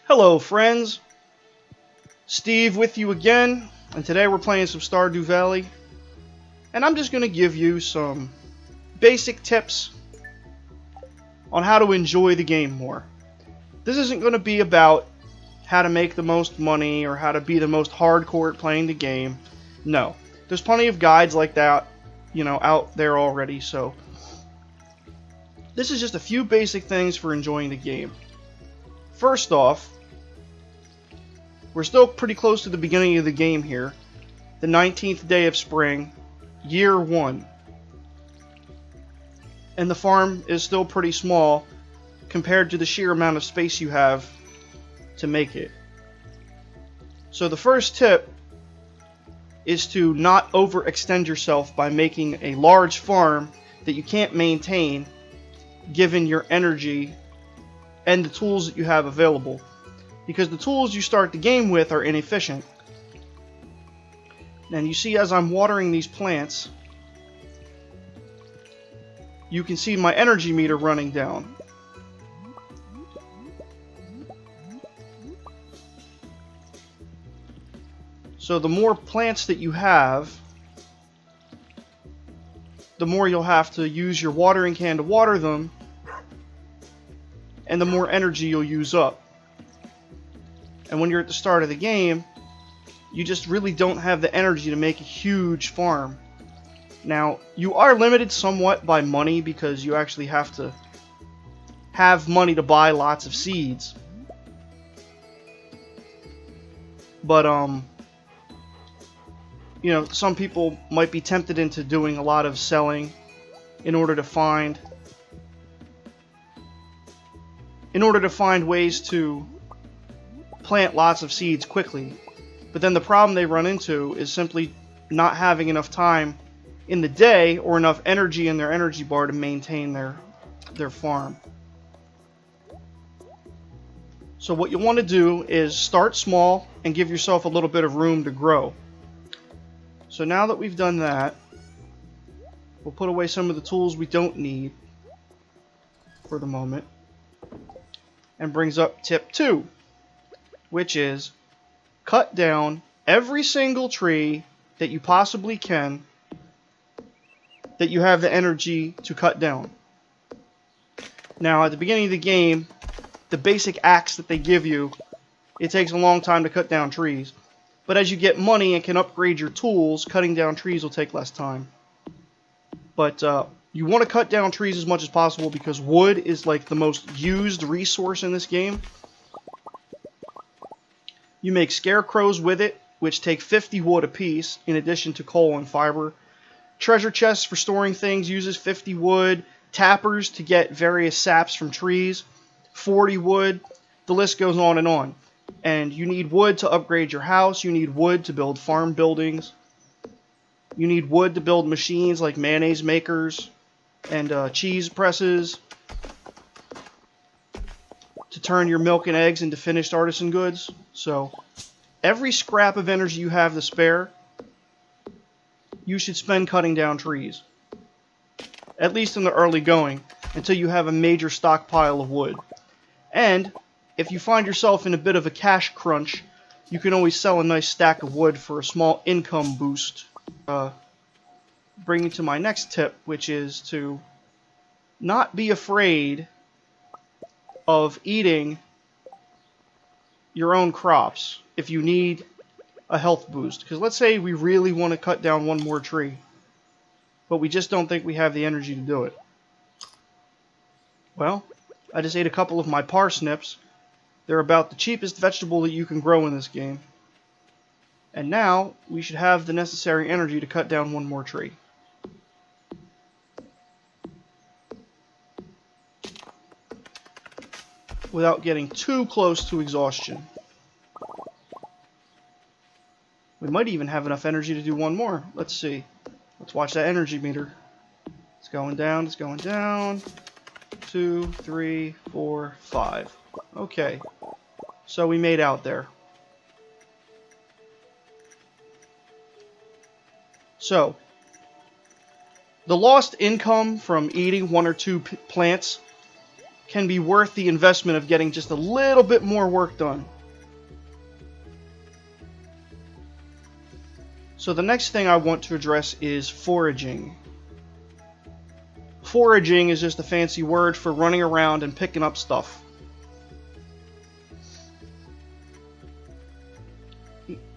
Hello friends, Steve with you again, and today we're playing some Stardew Valley, and I'm just going to give you some basic tips on how to enjoy the game more. This isn't going to be about how to make the most money or how to be the most hardcore at playing the game. No, there's plenty of guides like that, out there already, so this is just a few basic things for enjoying the game. First off, we're still pretty close to the beginning of the game here. The 19th day of spring, year 1. And the farm is still pretty small compared to the sheer amount of space you have to make it. So the first tip is to not overextend yourself by making a large farm that you can't maintain given your energy and the tools that you have available. Because the tools you start the game with are inefficient. And you see, as I'm watering these plants, you can see my energy meter running down. So the more plants that you have, the more you'll have to use your watering can to water them, and the more energy you'll use up. And when you're at the start of the game, you just really don't have the energy to make a huge farm. Now, you are limited somewhat by money because you actually have to have money to buy lots of seeds. But, some people might be tempted into doing a lot of selling in order to find ways to plant lots of seeds quickly. But then the problem they run into is simply not having enough time in the day or enough energy in their energy bar to maintain their farm. So what you want to do is start small and give yourself a little bit of room to grow. So now that we've done that, we'll put away some of the tools we don't need for the moment, and brings up tip 2. Which is, cut down every single tree that you possibly can that you have the energy to cut down. Now, at the beginning of the game, the basic axe that they give you, it takes a long time to cut down trees. But as you get money and can upgrade your tools, cutting down trees will take less time. But you want to cut down trees as much as possible because wood is like the most used resource in this game. You make scarecrows with it, which take 50 wood apiece, in addition to coal and fiber. Treasure chests for storing things uses 50 wood. Tappers to get various saps from trees, 40 wood. The list goes on and on. And you need wood to upgrade your house. You need wood to build farm buildings. You need wood to build machines like mayonnaise makers and cheese presses, to turn your milk and eggs into finished artisan goods. So every scrap of energy you have to spare, you should spend cutting down trees. At least in the early going, until you have a major stockpile of wood. And if you find yourself in a bit of a cash crunch, you can always sell a nice stack of wood for a small income boost. Bring me to my next tip, which is to not be afraid of eating your own crops if you need a health boost. Because let's say we really want to cut down one more tree, but we just don't think we have the energy to do it. Well, I just ate a couple of my parsnips. They're about the cheapest vegetable that you can grow in this game. And now we should have the necessary energy to cut down one more tree. Without getting too close to exhaustion. We might even have enough energy to do one more. Let's see. Let's watch that energy meter. It's going down, it's going down. 2, 3, 4, 5. Okay. So we made out there. So, the lost income from eating one or two plants can be worth the investment of getting just a little bit more work done. So the next thing I want to address is foraging. Foraging is just a fancy word for running around and picking up stuff.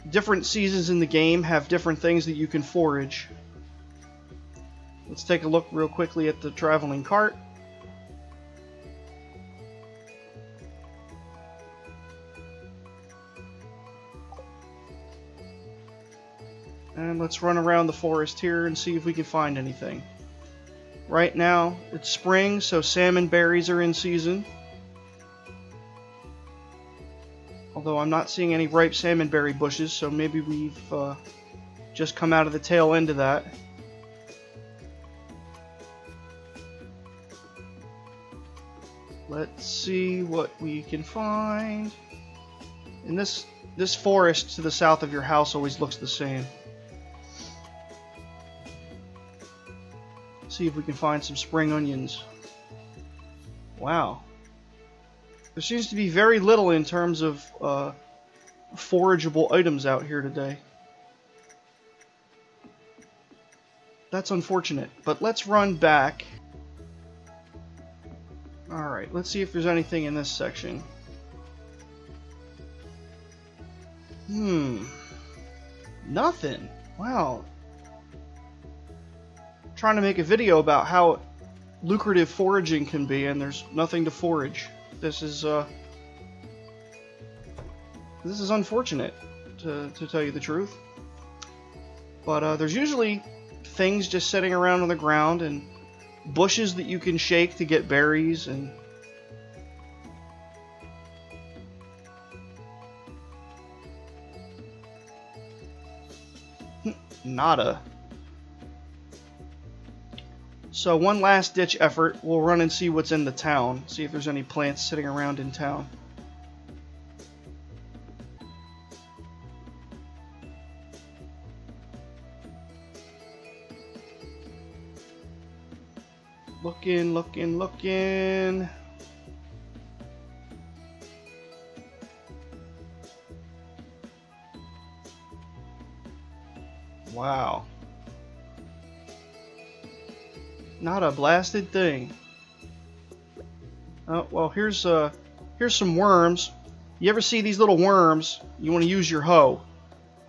Different seasons in the game have different things that you can forage. Let's take a look real quickly at the traveling cart. And let's run around the forest here and see if we can find anything. Right now, it's spring, so salmon berries are in season. Although I'm not seeing any ripe salmonberry bushes, so maybe we've just come out of the tail end of that. Let's see what we can find. And this forest to the south of your house always looks the same. See if we can find some spring onions. Wow. There seems to be very little in terms of forageable items out here today. That's unfortunate, but let's run back. Alright, let's see if there's anything in this section. Nothing. Wow. I'm trying to make a video about how lucrative foraging can be, and there's nothing to forage. This is unfortunate, to tell you the truth. But there's usually things just sitting around on the ground and bushes that you can shake to get berries and nada. So one last ditch effort, we'll run and see what's in the town, see if there's any plants sitting around in town. Looking. Wow. Not a blasted thing. Oh, well, here's some worms. You ever see these little worms? You want to use your hoe.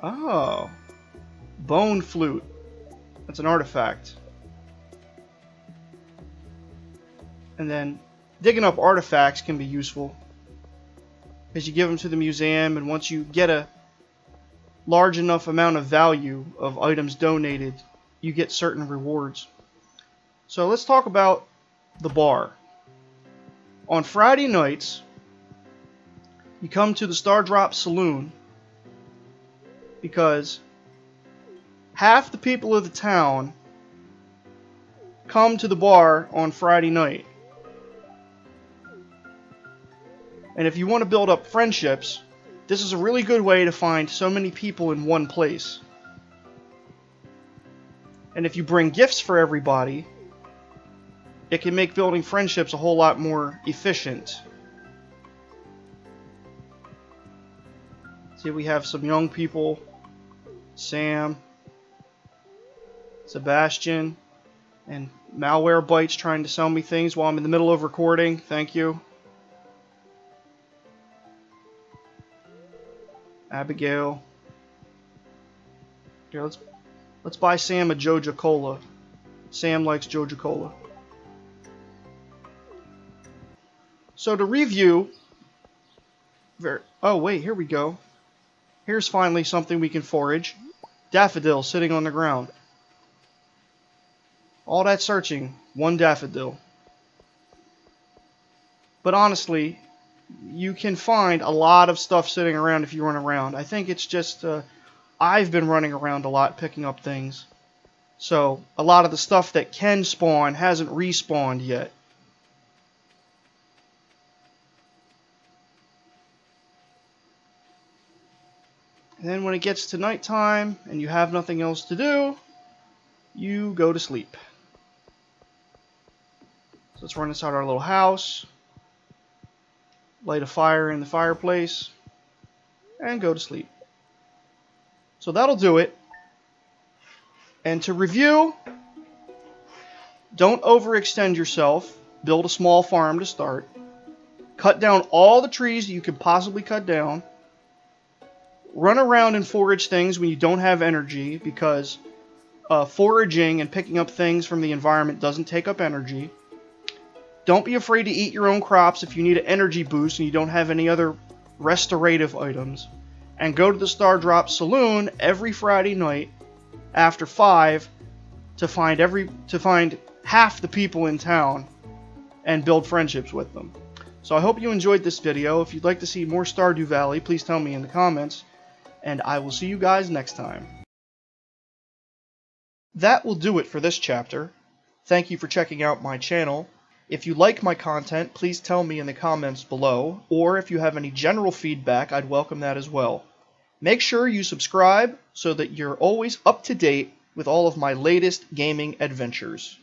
Oh. Bone flute. That's an artifact. And then digging up artifacts can be useful, because you give them to the museum, and once you get a large enough amount of value of items donated, you get certain rewards. So let's talk about the bar. On Friday nights, you come to the Stardrop Saloon because half the people of the town come to the bar on Friday night. And if you want to build up friendships, this is a really good way to find so many people in one place. And if you bring gifts for everybody, it can make building friendships a whole lot more efficient. See, we have some young people. Sam, Sebastian, and Malware Bytes trying to sell me things while I'm in the middle of recording. Thank you. Abigail. Here, let's buy Sam a Joja Cola. Sam likes Joja Cola. So to review, oh wait, here we go. Here's finally something we can forage. Daffodil sitting on the ground. All that searching, one daffodil. But honestly, you can find a lot of stuff sitting around if you run around. I think it's just, I've been running around a lot picking up things. So, a lot of the stuff that can spawn hasn't respawned yet. And then when it gets to nighttime and you have nothing else to do, you go to sleep. So let's run inside our little house. light a fire in the fireplace, and go to sleep. So that'll do it. And to review, don't overextend yourself. Build a small farm to start. Cut down all the trees that you can possibly cut down. Run around and forage things when you don't have energy, because foraging and picking up things from the environment doesn't take up energy. Don't be afraid to eat your own crops if you need an energy boost and you don't have any other restorative items. And go to the Star Drop Saloon every Friday night after 5 to find half the people in town and build friendships with them. So I hope you enjoyed this video. If you'd like to see more Stardew Valley, please tell me in the comments, and I will see you guys next time. That will do it for this chapter. Thank you for checking out my channel. If you like my content, please tell me in the comments below, or if you have any general feedback, I'd welcome that as well. Make sure you subscribe so that you're always up to date with all of my latest gaming adventures.